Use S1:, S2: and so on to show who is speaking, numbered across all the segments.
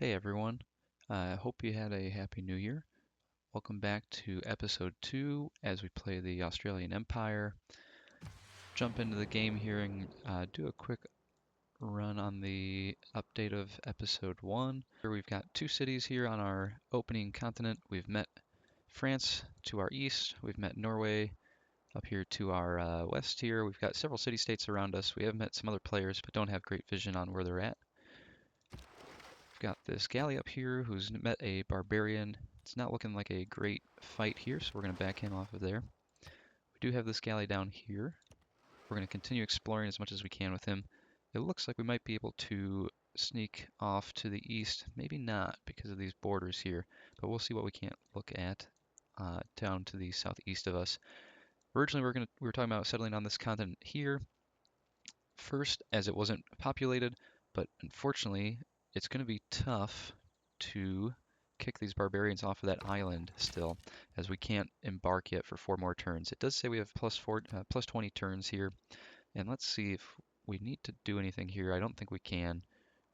S1: Hey everyone, I hope you had a happy new year. Welcome back to episode 2 as we play the Australian Empire. Jump into the game here and do a quick run on the update of episode 1. Here we've got two cities here on our opening continent. We've met France to our east, we've met Norway up here to our west here. We've got several city-states around us. We have met some other players but don't have great vision on where they're at. Got this galley up here who's met a barbarian. It's not looking like a great fight here, so we're going to back him off of there. We do have this galley down here. We're going to continue exploring as much as we can with him. It looks like we might be able to sneak off to the east. Maybe not because of these borders here, but we'll see what we can't look at down to the southeast of us. Originally, we were talking about settling on this continent here first, as it wasn't populated, but unfortunately, it's going to be tough to kick these barbarians off of that island still, as we can't embark yet for 4 more turns. It does say we have plus 20 turns here, and let's see if we need to do anything here. I don't think we can.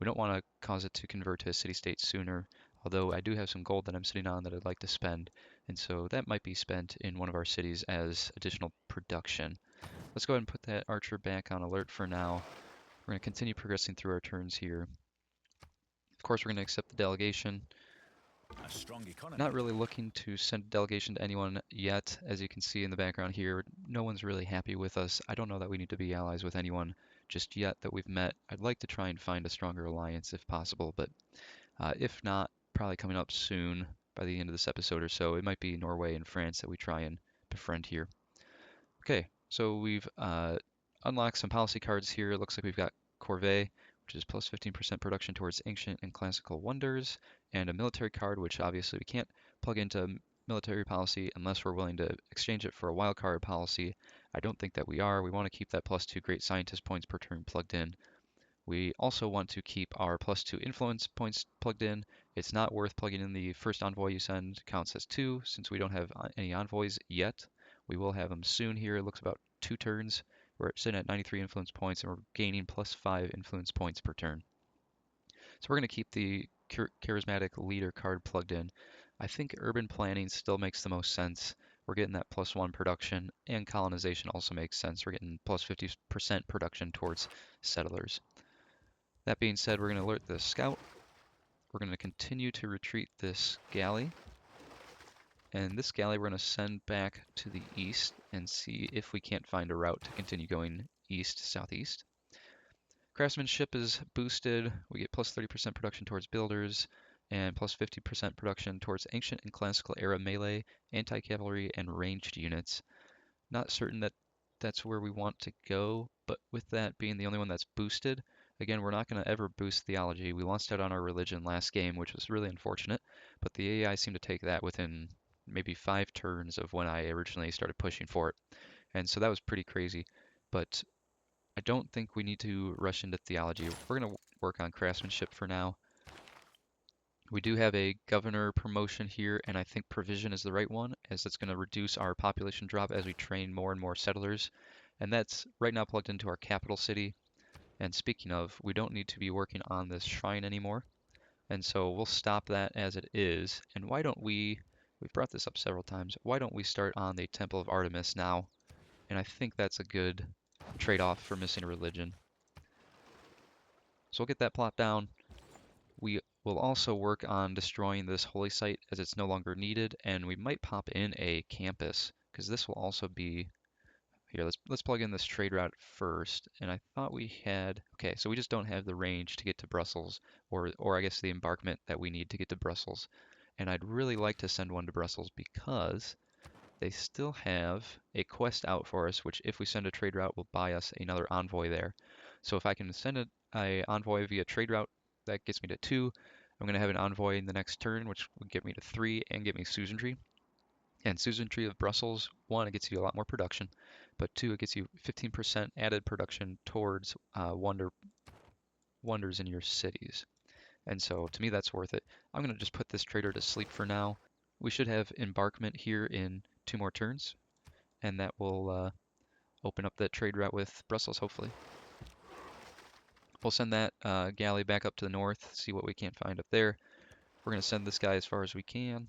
S1: We don't want to cause it to convert to a city-state sooner, although I do have some gold that I'm sitting on that I'd like to spend, and so that might be spent in one of our cities as additional production. Let's go ahead and put that archer back on alert for now. We're going to continue progressing through our turns here. Of course, we're going to accept the delegation.
S2: A strong economy.
S1: Not really looking to send a delegation to anyone yet. As you can see in the background here, no one's really happy with us. I don't know that we need to be allies with anyone just yet that we've met. I'd like to try and find a stronger alliance if possible, but if not, probably coming up soon by the end of this episode or so. It might be Norway and France that we try and befriend here. Okay, so we've unlocked some policy cards here. It looks like we've got Corvée, which is plus 15% production towards ancient and classical wonders, and a military card, which obviously we can't plug into military policy unless we're willing to exchange it for a wild card policy. I don't think that we are. We want to keep that plus 2 great scientist points per turn plugged in. We also want to keep our plus 2 influence points plugged in. It's not worth plugging in the first envoy you send, counts as 2, since we don't have any envoys yet. We will have them soon here. It looks about 2 turns. We're sitting at 93 influence points, and we're gaining plus 5 influence points per turn. So we're going to keep the charismatic leader card plugged in. I think urban planning still makes the most sense. We're getting that plus 1 production, and colonization also makes sense. We're getting plus 50% production towards settlers. That being said, we're going to alert the scout. We're going to continue to retreat this galley. And this galley we're going to send back to the east and see if we can't find a route to continue going east-southeast. Craftsmanship is boosted. We get plus 30% production towards builders and plus 50% production towards ancient and classical era melee, anti-cavalry, and ranged units. Not certain that that's where we want to go, but with that being the only one that's boosted, again, we're not going to ever boost theology. We lost out on our religion last game, which was really unfortunate, but the AI seemed to take that within maybe 5 turns of when I originally started pushing for it. And so that was pretty crazy. But I don't think we need to rush into theology. We're going to work on craftsmanship for now. We do have a governor promotion here, and I think provision is the right one, as it's going to reduce our population drop as we train more and more settlers. And that's right now plugged into our capital city. And speaking of, we don't need to be working on this shrine anymore. And so we'll stop that as it is. And why don't we've brought this up several times, why don't we start on the Temple of Artemis now? And I think that's a good trade-off for missing a religion. So we'll get that plot down. We will also work on destroying this holy site as it's no longer needed, and we might pop in a campus, because this will also be here. Let's plug in this trade route first. And I thought we had, okay, so we just don't have the range to get to Brussels, or I guess the embarkment that we need to get to Brussels. And I'd really like to send one to Brussels because they still have a quest out for us, which if we send a trade route will buy us another envoy there. So if I can send a envoy via trade route, that gets me to 2. I'm going to have an envoy in the next turn, which would get me to 3 and get me Suzerainty. And Suzerainty of Brussels, 1, it gets you a lot more production, but 2, it gets you 15% added production towards wonders in your cities. And so to me, that's worth it. I'm going to just put this trader to sleep for now. We should have embarkment here in 2 more turns, and that will open up that trade route with Brussels, hopefully. We'll send that galley back up to the north, see what we can't find up there. We're going to send this guy as far as we can.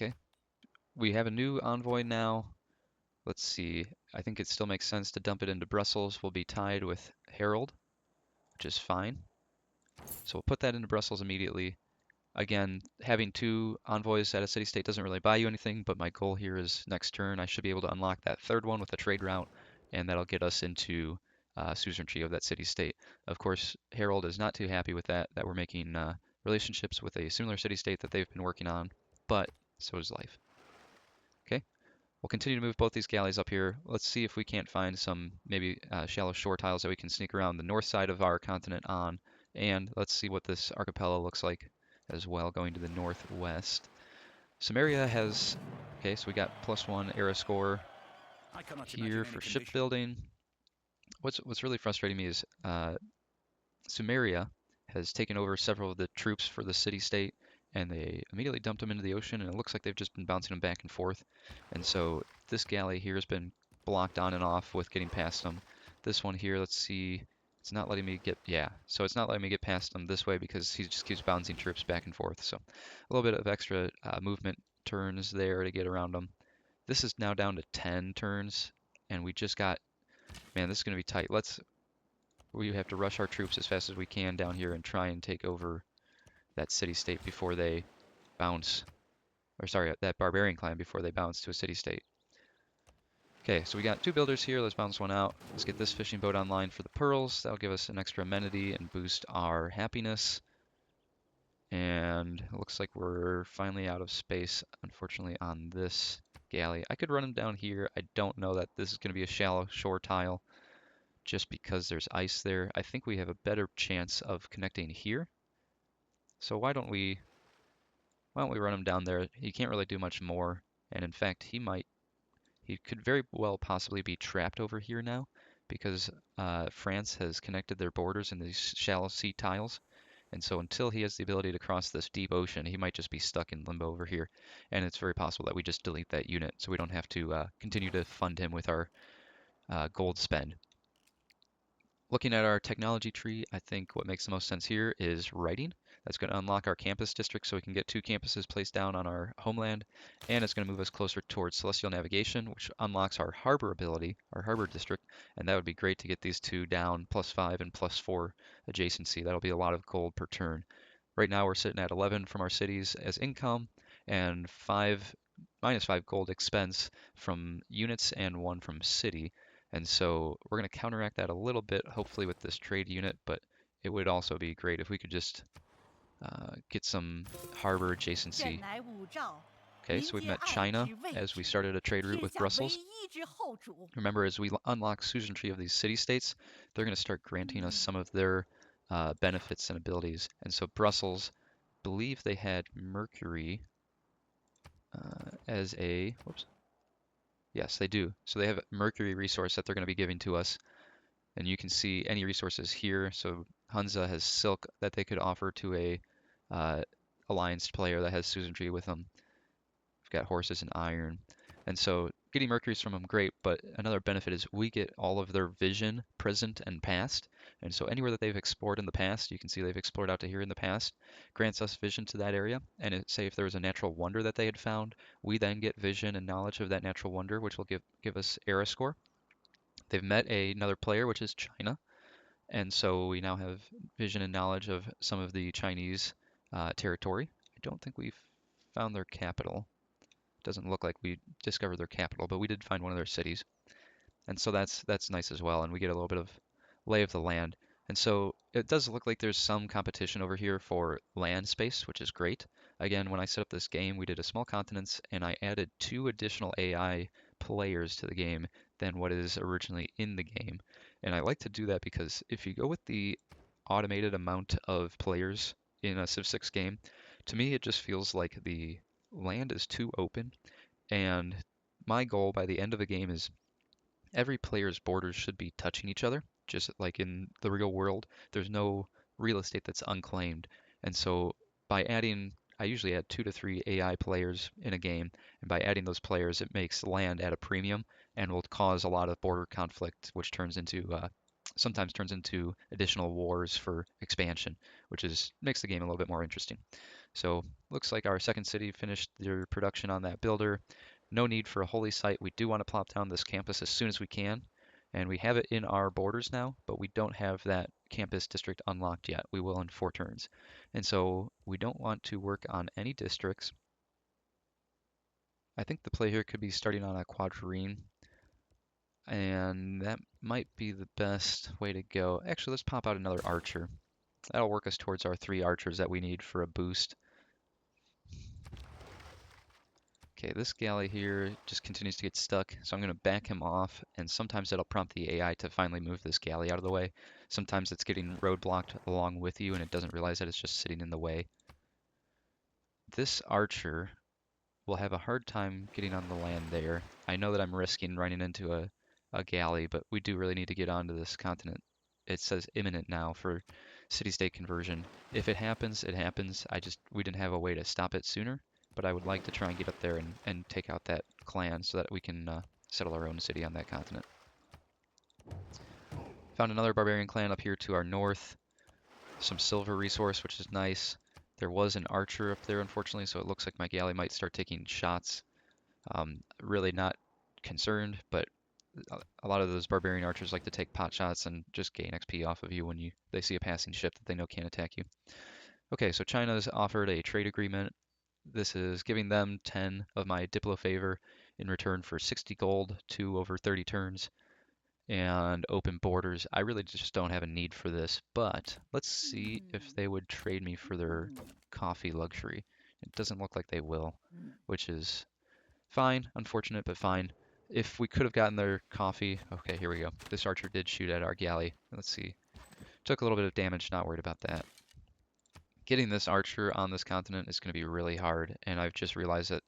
S1: Okay. We have a new envoy now. Let's see. I think it still makes sense to dump it into Brussels. We'll be tied with Harold, which is fine. So we'll put that into Brussels immediately. Again, having two envoys at a city-state doesn't really buy you anything, but my goal here is next turn I should be able to unlock that third one with a trade route, and that'll get us into suzerainty of that city-state. Of course, Harold is not too happy with that we're making relationships with a similar city-state that they've been working on, but so is life. Okay, we'll continue to move both these galleys up here. Let's see if we can't find some maybe shallow shore tiles that we can sneak around the north side of our continent on, and let's see what this archipelago looks like as well, going to the northwest. Samaria has, okay, so we got +1 era score
S2: I cannot
S1: here
S2: imagine any
S1: for
S2: condition.
S1: shipbuilding. What's really frustrating me is Sumeria has taken over several of the troops for the city-state, and they immediately dumped them into the ocean, and it looks like they've just been bouncing them back and forth. And so this galley here has been blocked on and off with getting past them. This one here, let's see, it's not letting me get, yeah, so it's not letting me get past them this way because he just keeps bouncing troops back and forth. So a little bit of extra movement turns there to get around them. This is now down to 10 turns, and we just got, man, this is going to be tight. We have to rush our troops as fast as we can down here and try and take over that city-state before they bounce, or sorry, that barbarian clan before they bounce to a city-state. Okay, so we got two builders here. Let's bounce one out. Let's get this fishing boat online for the pearls. That'll give us an extra amenity and boost our happiness. And it looks like we're finally out of space, unfortunately, on this galley. I could run them down here. I don't know that this is going to be a shallow shore tile just because there's ice there. I think we have a better chance of connecting here. So why don't we run him down there? He can't really do much more. And in fact, he could very well possibly be trapped over here now because France has connected their borders in these shallow sea tiles. And so until he has the ability to cross this deep ocean, he might just be stuck in limbo over here. And it's very possible that we just delete that unit so we don't have to continue to fund him with our gold spend. Looking at our technology tree, I think what makes the most sense here is writing. That's going to unlock our campus district so we can get two campuses placed down on our homeland, and it's going to move us closer towards celestial navigation, which unlocks our harbor ability, our harbor district, and that would be great to get these two down +5 and +4 adjacency. That'll be a lot of gold per turn. Right now we're sitting at 11 from our cities as income and -5 gold expense from units and 1 from city. And so we're going to counteract that a little bit, hopefully with this trade unit, but it would also be great if we could just get some harbor adjacency. Okay, so we've met China as we started a trade route with Brussels. Remember, as we unlock suzerainty of these city-states, they're going to start granting us some of their benefits and abilities. And so Brussels, believe they had Mercury as a, whoops, yes, they do. So they have a Mercury resource that they're going to be giving to us. And you can see any resources here. So Hunza has silk that they could offer to a alliance player that has suzerainty with them. We've got horses and iron. And so getting Mercury's from them, great, but another benefit is we get all of their vision, present and past. And so anywhere that they've explored in the past, you can see they've explored out to here in the past, grants us vision to that area. And say if there was a natural wonder that they had found, we then get vision and knowledge of that natural wonder, which will give us era score. They've met another player, which is China. And so we now have vision and knowledge of some of the Chinese territory. I don't think we've found their capital. Doesn't look like we discovered their capital, but we did find one of their cities. And so that's nice as well. And we get a little bit of lay of the land. And so it does look like there's some competition over here for land space, which is great. Again, when I set up this game, we did a small continents and I added 2 additional AI players to the game than what is originally in the game. And I like to do that because if you go with the automated amount of players in a Civ 6 game, to me it just feels like the land is too open. And my goal by the end of the game is every player's borders should be touching each other, just like in the real world. There's no real estate that's unclaimed. And so by adding, I usually add 2 to 3 AI players in a game, and by adding those players, it makes land at a premium. and will cause a lot of border conflict, which turns into sometimes turns into additional wars for expansion, which is makes the game a little bit more interesting. So looks like our second city finished their production on that builder. No need for a holy site. We do want to plop down this campus as soon as we can. And we have it in our borders now, but we don't have that campus district unlocked yet. We will in 4 turns. And so we don't want to work on any districts. I think the play here could be starting on a quadrine, and that might be the best way to go. Actually, let's pop out another archer. That'll work us towards our 3 archers that we need for a boost. Okay, this galley here just continues to get stuck, so I'm going to back him off, and sometimes that'll prompt the AI to finally move this galley out of the way. Sometimes it's getting roadblocked along with you, and it doesn't realize that it's just sitting in the way. This archer will have a hard time getting on the land there. I know that I'm risking running into a galley, but we do really need to get onto this continent. It says imminent now for city-state conversion. If it happens, it happens. We didn't have a way to stop it sooner, but I would like to try and get up there and take out that clan so that we can settle our own city on that continent. Found another barbarian clan up here to our north. Some silver resource, which is nice. There was an archer up there, unfortunately, so it looks like my galley might start taking shots. Really not concerned, but a lot of those barbarian archers like to take pot shots and just gain XP off of you when they see a passing ship that they know can't attack you. Okay, so China's offered a trade agreement. This is giving them 10 of my Diplo favor in return for 60 gold, 2 over 30 turns, and open borders. I really just don't have a need for this, but let's see if they would trade me for their coffee luxury. It doesn't look like they will, which is fine, unfortunate, but fine. If we could have gotten their coffee, okay, here we go. This archer did shoot at our galley. Let's see. Took a little bit of damage, not worried about that. Getting this archer on this continent is going to be really hard, and I've just realized that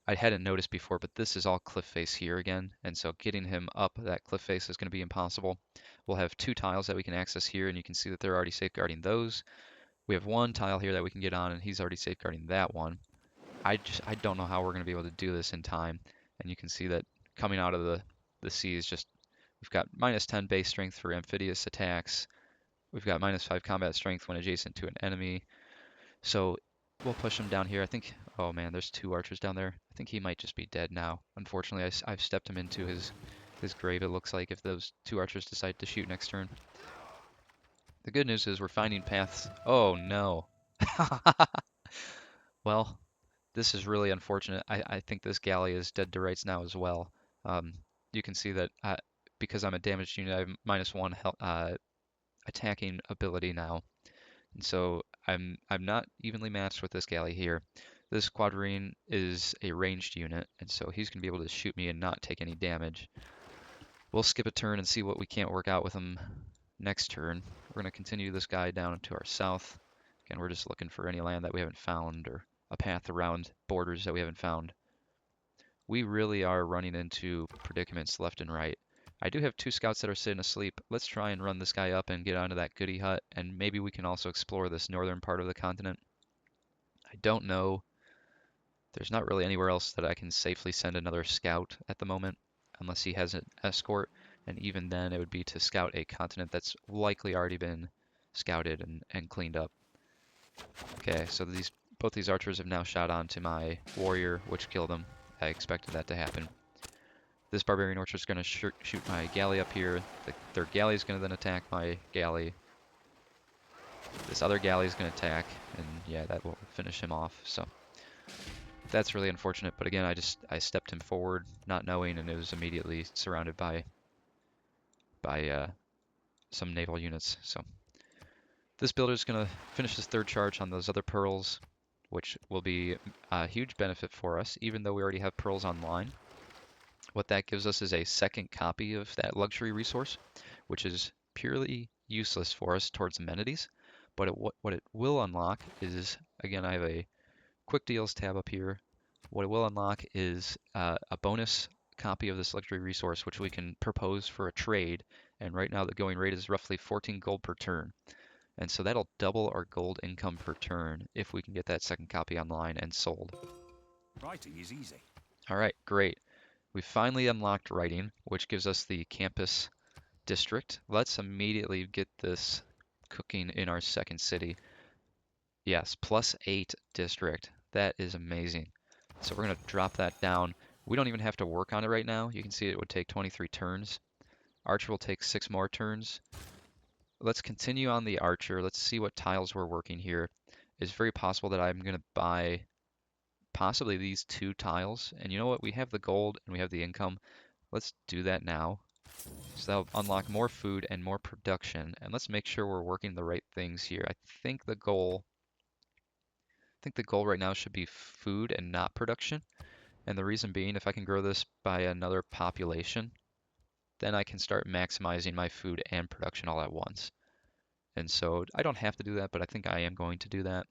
S1: I hadn't noticed before, but this is all cliff face here again, and so getting him up that cliff face is going to be impossible. We'll have 2 tiles that we can access here, and you can see that they're already safeguarding those. We have 1 tile here that we can get on, and he's already safeguarding that one. I don't know how we're going to be able to do this in time, and you can see that coming out of the sea is just, we've got -10 base strength for amphibious attacks. We've got -5 combat strength when adjacent to an enemy. So we'll push him down here. I think, oh man, there's 2 archers down there. I think he might just be dead now. Unfortunately, I've stepped him into his grave, it looks like, if those 2 archers decide to shoot next turn. The good news is we're finding paths. Oh no. Well, this is really unfortunate. I think this galley is dead to rights now as well. Um, you can see that because I'm a damaged unit, I have -1 attacking ability now. And so I'm not evenly matched with this galley here. This quadrine is a ranged unit, and so he's going to be able to shoot me and not take any damage. We'll skip a turn and see what we can't work out with him next turn. We're going to continue this guy down to our south. Again, we're just looking for any land that we haven't found or a path around borders that we haven't found. We really are running into predicaments left and right. I do have 2 scouts that are sitting asleep. Let's try and run this guy up and get onto that goody hut, and maybe we can also explore this northern part of the continent. I don't know. There's not really anywhere else that I can safely send another scout at the moment, unless he has an escort, and even then it would be to scout a continent that's likely already been scouted and cleaned up. Okay, so both these archers have now shot onto my warrior, which killed him. I expected that to happen. This barbarian archer is going to shoot my galley up here. Their galley is going to then attack my galley. This other galley is going to attack, and yeah, that will finish him off. So that's really unfortunate. But again, I stepped him forward, not knowing, and it was immediately surrounded by some naval units. So this builder is going to finish his 3rd charge on those other pearls, which will be a huge benefit for us, even though we already have pearls online. What that gives us is a 2nd copy of that luxury resource, which is purely useless for us towards amenities. But what it will unlock is, again, I have a quick deals tab up here. What it will unlock is a bonus copy of this luxury resource, which we can propose for a trade. And right now the going rate is roughly 14 gold per turn. And so that'll double our gold income per turn if we can get that 2nd copy online and sold.
S2: Writing is easy.
S1: All right, great. We finally unlocked writing, which gives us the campus district. Let's immediately get this cooking in our second city. Yes, +8 district. That is amazing. So we're going to drop that down. We don't even have to work on it right now. You can see it would take 23 turns. Archer will take 6 more turns. Let's continue on the Archer. Let's see what tiles we're working here. It's very possible that I'm going to buy possibly these 2 tiles. And you know what? We have the gold and we have the income. Let's do that now. So that'll unlock more food and more production. And let's make sure we're working the right things here. I think the goal right now should be food and not production. And the reason being, if I can grow this by another population, then I can start maximizing my food and production all at once. And so I don't have to do that, but I think I am going to do that.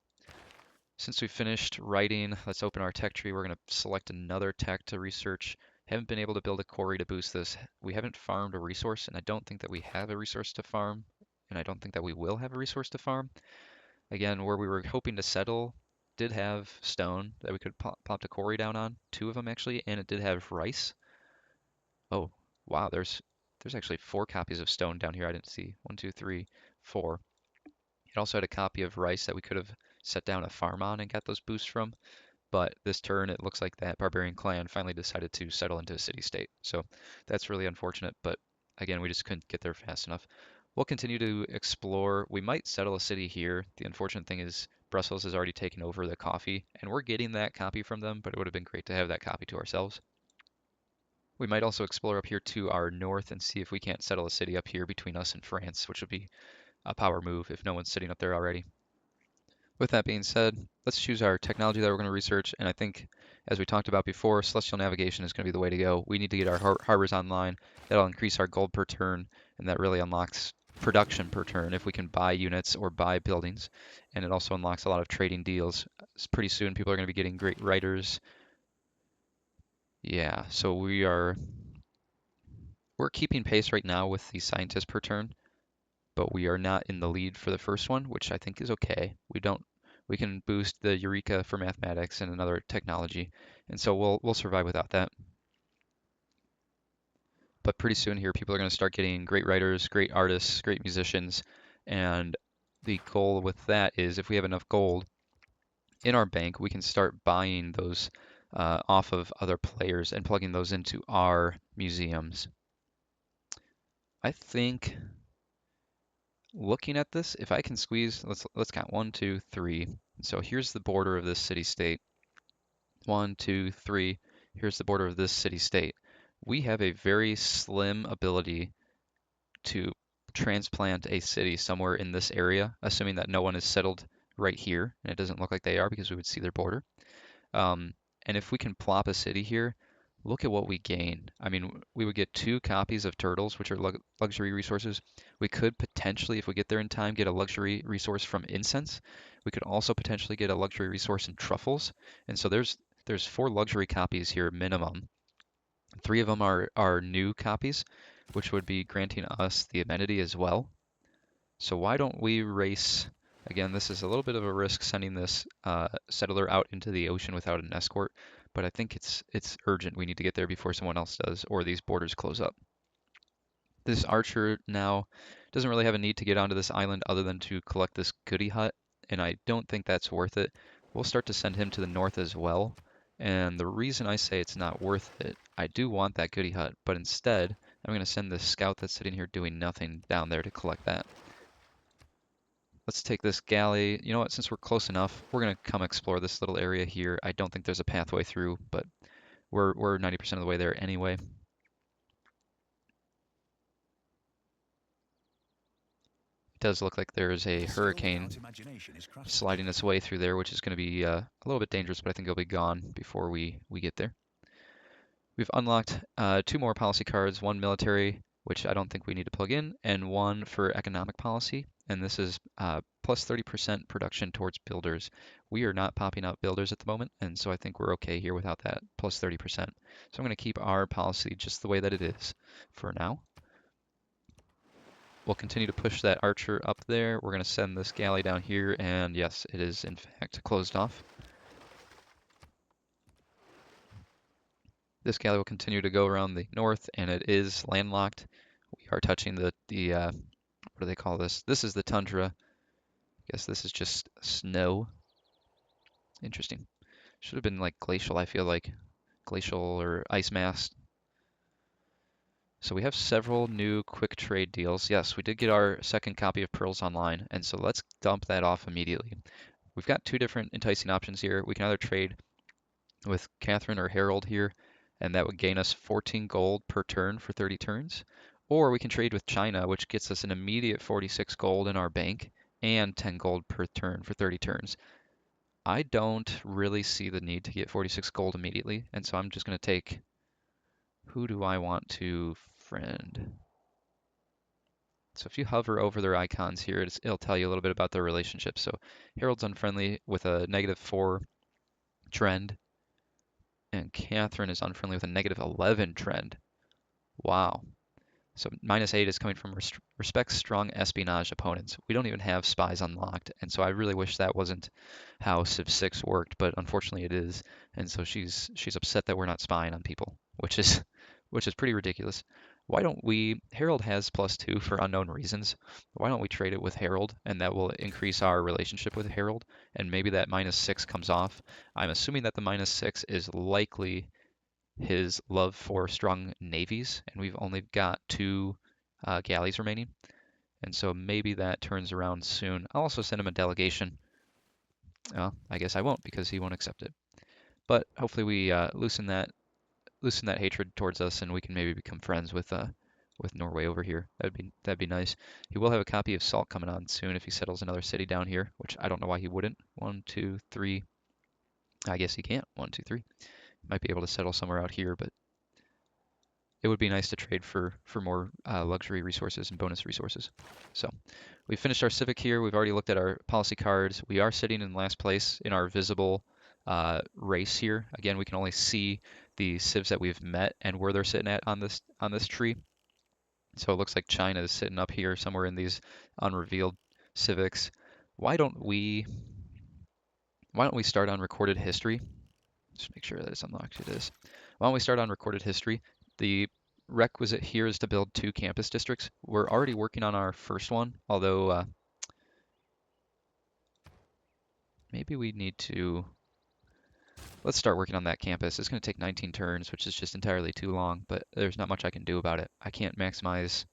S1: Since we finished writing, let's open our tech tree. We're going to select another tech to research. Haven't been able to build a quarry to boost this. We haven't farmed a resource, and I don't think that we have a resource to farm, and I don't think that we will have a resource to farm. Again, where we were hoping to settle did have stone that we could pop the quarry down on, 2 of them actually, and it did have rice. Oh, wow, there's actually 4 copies of stone down here I didn't see. 1, 2, 3, 4. It also had a copy of rice that we could have set down a farm on and got those boosts from. But this turn, it looks like that Barbarian Clan finally decided to settle into a city-state. So that's really unfortunate, but again, we just couldn't get there fast enough. We'll continue to explore. We might settle a city here. The unfortunate thing is Brussels has already taken over the coffee, and we're getting that copy from them, but it would have been great to have that copy to ourselves. We might also explore up here to our north and see if we can't settle a city up here between us and France, which would be a power move if no one's sitting up there already. With that being said, let's choose our technology that we're going to research. And I think, as we talked about before, celestial navigation is going to be the way to go. We need to get our harbors online. That'll increase our gold per turn, and that really unlocks production per turn if we can buy units or buy buildings. And it also unlocks a lot of trading deals. Pretty soon, people are going to be getting great writers. Yeah, so we're keeping pace right now with the scientists per turn, but we are not in the lead for the first one, which I think is okay. We can boost the Eureka for mathematics and another technology, and so we'll survive without that. But pretty soon here, people are going to start getting great writers, great artists, great musicians, and the goal with that is if we have enough gold in our bank, we can start buying those off of other players and plugging those into our museums. I think looking at this, if I can squeeze, let's count 1, 2, 3. So here's the border of this city-state. 1, 2, 3. Here's the border of this city-state. We have a very slim ability to transplant a city somewhere in this area, assuming that no one is settled right here, and it doesn't look like they are because we would see their border. And if we can plop a city here, look at what we gain. I mean, we would get 2 copies of turtles, which are luxury resources. We could potentially, if we get there in time, get a luxury resource from incense. We could also potentially get a luxury resource in truffles. And so there's 4 luxury copies here minimum. 3 of them are new copies, which would be granting us the amenity as well. So why don't we race? Again, this is a little bit of a risk sending this settler out into the ocean without an escort, but I think it's urgent. We need to get there before someone else does, or these borders close up. This archer now doesn't really have a need to get onto this island other than to collect this goody hut, and I don't think that's worth it. We'll start to send him to the north as well, and the reason I say it's not worth it, I do want that goody hut, but instead I'm going to send this scout that's sitting here doing nothing down there to collect that. Let's take this galley. You know what? Since we're close enough, we're going to come explore this little area here. I don't think there's a pathway through, but we're 90% of the way there anyway. It does look like there's a hurricane sliding its way through there, which is going to be a little bit dangerous, but I think it'll be gone before we get there. We've unlocked 2 more policy cards, 1 military, which I don't think we need to plug in, and 1 for economic policy. And this is plus 30% production towards builders. We are not popping out builders at the moment, and so I think we're okay here without that plus 30%. So I'm going to keep our policy just the way that it is for now. We'll continue to push that archer up there. We're going to send this galley down here, and yes, it is in fact closed off. This galley will continue to go around the north, and it is landlocked. We are touching the what do they call this? This is the tundra. I guess this is just snow. Interesting. Should have been like glacial, I feel like. Glacial or ice mass. So we have several new quick trade deals. Yes, we did get our second copy of Pearls Online, and so let's dump that off immediately. We've got two different enticing options here. We can either trade with Catherine or Harold here, and that would gain us 14 gold per turn for 30 turns. Or we can trade with China, which gets us an immediate 46 gold in our bank and 10 gold per turn for 30 turns. I don't really see the need to get 46 gold immediately, and so I'm just going to take, who do I want to friend? So if you hover over their icons here, it'll tell you a little bit about their relationship. So Harold's unfriendly with a -4 trend, and Catherine is unfriendly with a -11 trend. Wow. So -8 is coming from respects strong espionage opponents. We don't even have spies unlocked, and so I really wish that wasn't how Civ 6 worked, but unfortunately it is. And so she's upset that we're not spying on people, which is pretty ridiculous. Why don't we? Harold has +2 for unknown reasons. Why don't we trade it with Harold, and that will increase our relationship with Harold, and maybe that -6 comes off. I'm assuming that the -6 is likely his love for strong navies, and we've only got two galleys remaining. And so maybe that turns around soon. I'll also send him a delegation. Well, I guess I won't because he won't accept it. But hopefully we loosen that hatred towards us, and we can maybe become friends with Norway over here. That'd be nice. He will have a copy of Salt coming on soon if he settles another city down here, which I don't know why he wouldn't. 1, 2, 3. I guess he can't. 1, 2, 3. Might be able to settle somewhere out here, but it would be nice to trade for more luxury resources and bonus resources. So we finished our civic here. We've already looked at our policy cards. We are sitting in last place in our visible race here. Again, we can only see the civs that we've met and where they're sitting at on this tree. So it looks like China is sitting up here somewhere in these unrevealed civics. Why don't we start on recorded history? Just make sure that it's unlocked. It is. Why don't we start on recorded history? The requisite here is to build 2 campus districts. We're already working on our first one, although maybe we need to. Let's start working on that campus. It's going to take 19 turns, which is just entirely too long, but there's not much I can do about it. I can't maximize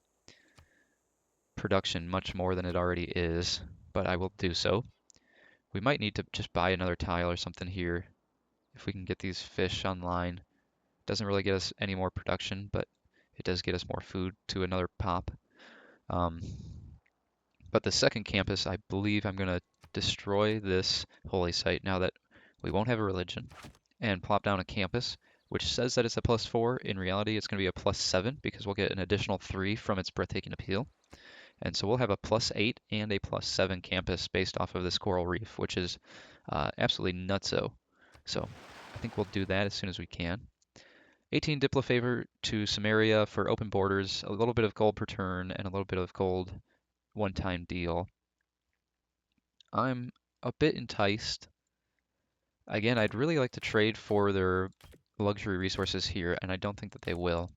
S1: production much more than it already is, but I will do so. We might need to just buy another tile or something here if we can get these fish online. Doesn't really get us any more production, but it does get us more food to another pop. Um, but the second campus, I believe I'm going to destroy this holy site now that we won't have a religion and plop down a campus, which says that it's a +4. In reality, it's going to be a +7 because we'll get an additional 3 from its breathtaking appeal. And so we'll have a +8 and a +7 campus based off of this coral reef, which is absolutely nutso. So I think we'll do that as soon as we can. 18 Diplo favor to Samaria for open borders, a little bit of gold per turn, and a little bit of gold one-time deal. I'm a bit enticed. Again, I'd really like to trade for their luxury resources here, and I don't think that they will.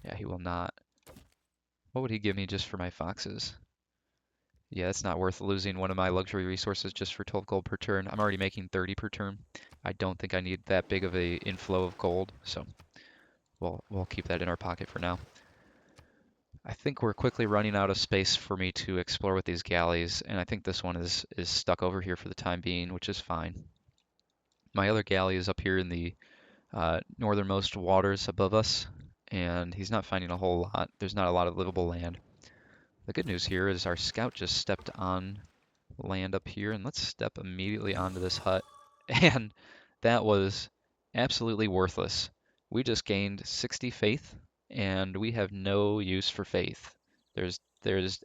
S1: Yeah, he will not. What would he give me just for my foxes? Yeah, it's not worth losing one of my luxury resources just for 12 gold per turn. I'm already making 30 per turn. I don't think I need that big of a inflow of gold, so we'll keep that in our pocket for now. I think we're quickly running out of space for me to explore with these galleys, and I think this one is stuck over here for the time being, which is fine. My other galley is up here in the northernmost waters above us, and he's not finding a whole lot. There's not a lot of livable land. The good news here is our scout just stepped on land up here, and let's step immediately onto this hut. And that was absolutely worthless. We just gained 60 faith, and we have no use for faith. There's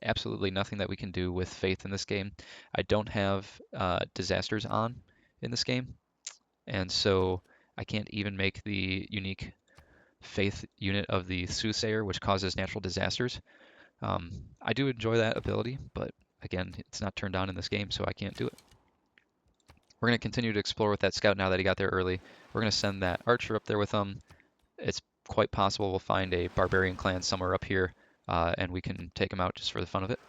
S1: absolutely nothing that we can do with faith in this game. I don't have disasters on in this game, and so I can't even make the unique faith unit of the soothsayer, which causes natural disasters. I do enjoy that ability, but again, it's not turned on in this game, so I can't do it. We're going to continue to explore with that scout now that he got there early. We're going to send that archer up there with him, quite possible we'll find a Barbarian Clan somewhere up here, and we can take him out just for the fun of it.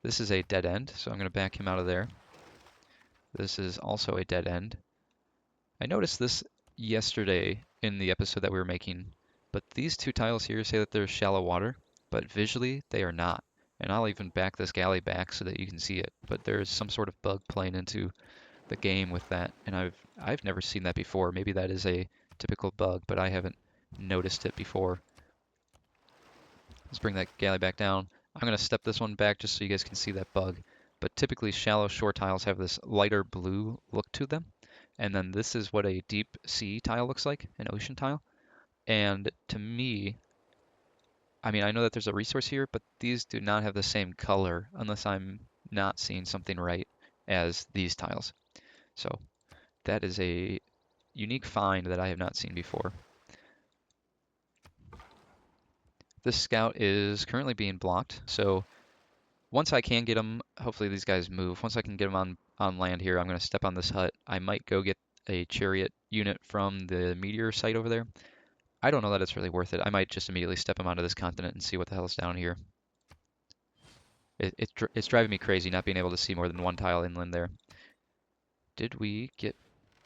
S1: This is a dead end, so I'm going to back him out of there. This is also a dead end. I noticed this yesterday in the episode that we were making, but these two tiles here say that there's shallow water, but visually they are not. And I'll even back this galley back so that you can see it, but there's some sort of bug playing into the game with that, and I've never seen that before. Maybe that is a typical bug, but I haven't noticed it before. Let's bring that galley back down. I'm going to step this one back just so you guys can see that bug. But typically shallow shore tiles have this lighter blue look to them. And then this is what a deep sea tile looks like, an ocean tile. And to me, I mean, I know that there's a resource here, but these do not have the same color unless I'm not seeing something right as these tiles. So that is a unique find that I have not seen before. This scout is currently being blocked, so once I can get them, hopefully these guys move. Once I can get them on land here, I'm going to step on this hut. I might go get a chariot unit from the meteor site over there. I don't know that it's really worth it. I might just immediately step them onto this continent and see what the hell's down here. It's driving me crazy not being able to see more than one tile inland there. Did we get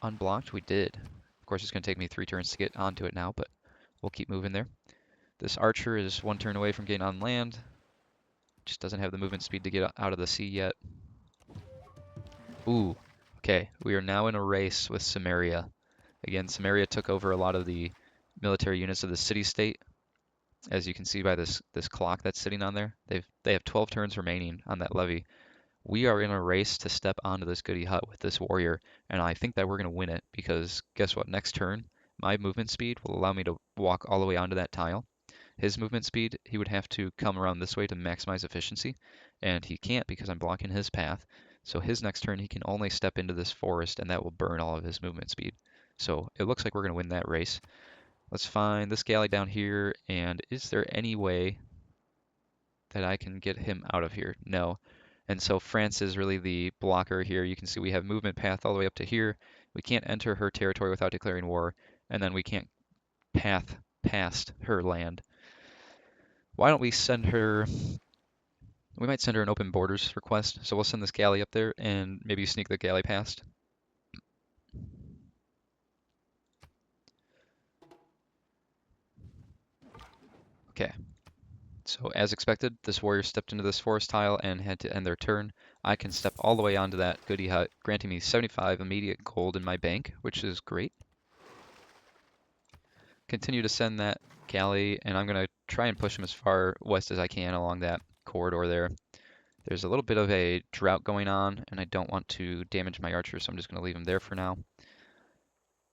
S1: unblocked? We did. Of course, it's going to take me 3 turns to get onto it now, but we'll keep moving there. This archer is 1 turn away from getting on land. Just doesn't have the movement speed to get out of the sea yet. Ooh, okay. We are now in a race with Samaria. Again, Samaria took over a lot of the military units of the city-state. As you can see by this clock that's sitting on there, they have 12 turns remaining on that levy. We are in a race to step onto this goody hut with this warrior, and I think that we're going to win it because guess what? Next turn, my movement speed will allow me to walk all the way onto that tile. His movement speed, he would have to come around this way to maximize efficiency, and he can't because I'm blocking his path. So his next turn, he can only step into this forest, and that will burn all of his movement speed. So it looks like we're going to win that race. Let's find this galley down here, and is there any way that I can get him out of here? No. And so France is really the blocker here. You can see we have movement path all the way up to here. We can't enter her territory without declaring war, and then we can't path past her land. Why don't we send her, we might send her an open borders request. So we'll send this galley up there and maybe sneak the galley past. Okay. So as expected, this warrior stepped into this forest tile and had to end their turn. I can step all the way onto that goody hut, granting me 75 immediate gold in my bank, which is great. Continue to send that galley, and I'm going to try and push him as far west as I can along that corridor there. There's a little bit of a drought going on, and I don't want to damage my archer, so I'm just going to leave him there for now.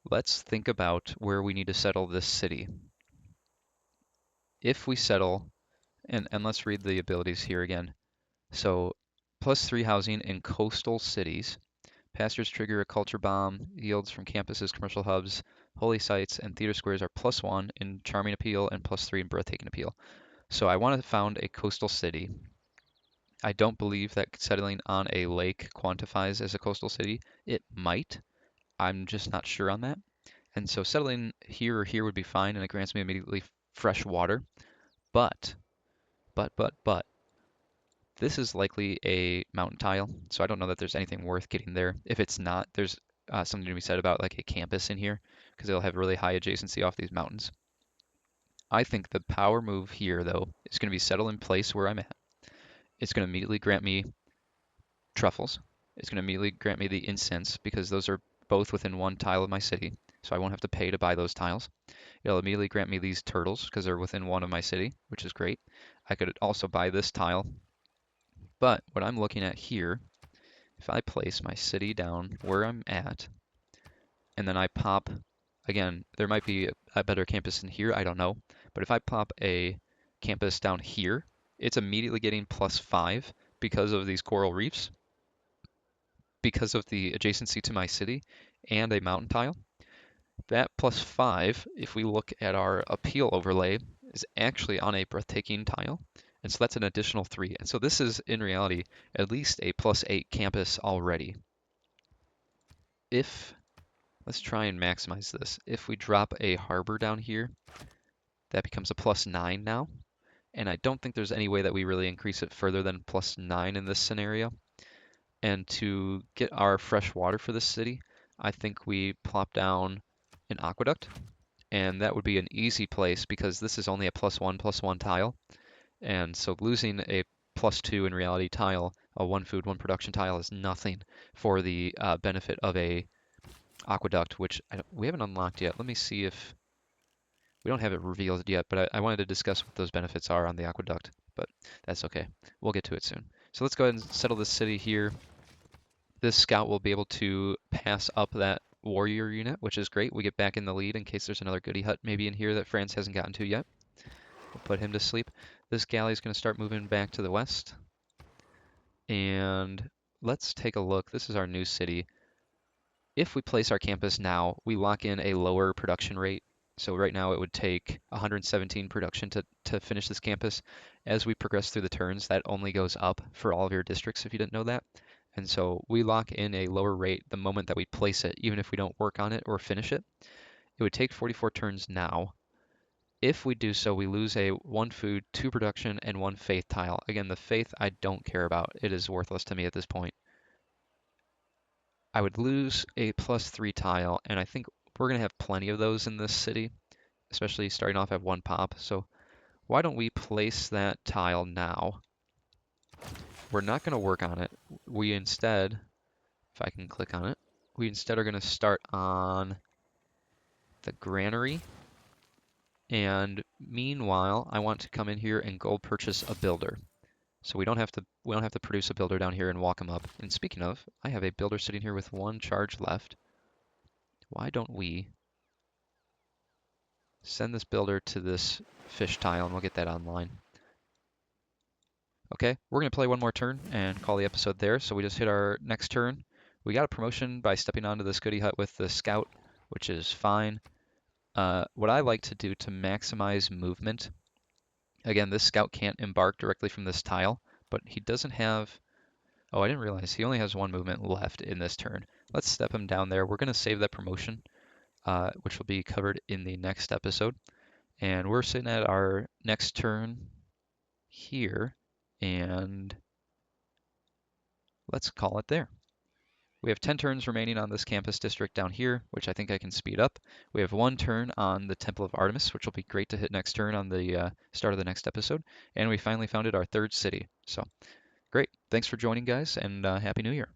S1: Let's think about where we need to settle this city. If we settle, and let's read the abilities here again. So, +3 housing in coastal cities. Pastures trigger a culture bomb. Yields from campuses, commercial hubs, holy sites, and theater squares are +1 in charming appeal and +3 in breathtaking appeal. So I want to found a coastal city. I don't believe that settling on a lake quantifies as a coastal city. It might. I'm just not sure on that. And so settling here or here would be fine, and it grants me immediately fresh water. But, but, this is likely a mountain tile, so I don't know that there's anything worth getting there. If it's not, there's something to be said about like a campus in here, because it'll have really high adjacency off these mountains. I think the power move here, though, is going to be settle in place where I'm at. It's going to immediately grant me truffles. It's going to immediately grant me the incense, because those are both within 1 tile of my city, so I won't have to pay to buy those tiles. It'll immediately grant me these turtles, because they're within 1 of my city, which is great. I could also buy this tile. But what I'm looking at here, if I place my city down where I'm at, and then I pop, again, there might be a better campus in here, I don't know. But if I pop a campus down here, it's immediately getting +5 because of these coral reefs, because of the adjacency to my city, and a mountain tile. That +5, if we look at our appeal overlay, is actually on a breathtaking tile. And so that's an additional 3. And so this is, in reality, at least a +8 campus already. Let's try and maximize this. If we drop a harbor down here, That becomes a +9 now. And I don't think there's any way that we really increase it further than +9 in this scenario. And to get our fresh water for this city, I think we plop down an aqueduct, and that would be an easy place because this is only a +1/+1 tile. And so losing a +2 in reality tile, a one food, one production tile, is nothing for the benefit of a aqueduct, which we haven't unlocked yet. Let me see if we don't have it revealed yet, but I wanted to discuss what those benefits are on the aqueduct, but that's okay. We'll get to it soon. So let's go ahead and settle this city here. This scout will be able to pass up that warrior unit, which is great. We get back in the lead in case there's another goody hut maybe in here that France hasn't gotten to yet. We'll put him to sleep. This galley is going to start moving back to the west. And let's take a look. This is our new city. If we place our campus now, we lock in a lower production rate. So right now it would take 117 production to finish this campus. As we progress through the turns, that only goes up for all of your districts if you didn't know that. And so we lock in a lower rate the moment that we place it, even if we don't work on it or finish it. It would take 44 turns now. If we do so, we lose a 1 food, 2 production, and 1 faith tile. Again, the faith I don't care about. It is worthless to me at this point. I would lose a +3 tile, and I think we're going to have plenty of those in this city, especially starting off at 1 pop. So why don't we place that tile now? We're not going to work on it. We instead, if I can click on it, we instead are going to start on the granary. And meanwhile, I want to come in here and gold purchase a builder. So we don't have to produce a builder down here and walk him up. And speaking of, I have a builder sitting here with 1 charge left. Why don't we send this builder to this fish tile and we'll get that online. Okay, we're going to play one more turn and call the episode there. So we just hit our next turn. We got a promotion by stepping onto this goody hut with the scout, which is fine. What I like to do to maximize movement, again, this scout can't embark directly from this tile, but he doesn't have, oh, I didn't realize he only has 1 movement left in this turn. Let's step him down there. We're going to save that promotion, which will be covered in the next episode. And we're sitting at our next turn here, and let's call it there. We have 10 turns remaining on this campus district down here, which I think I can speed up. We have 1 turn on the Temple of Artemis, which will be great to hit next turn on the start of the next episode. And we finally founded our 3rd city. So great. Thanks for joining, guys, and Happy New Year.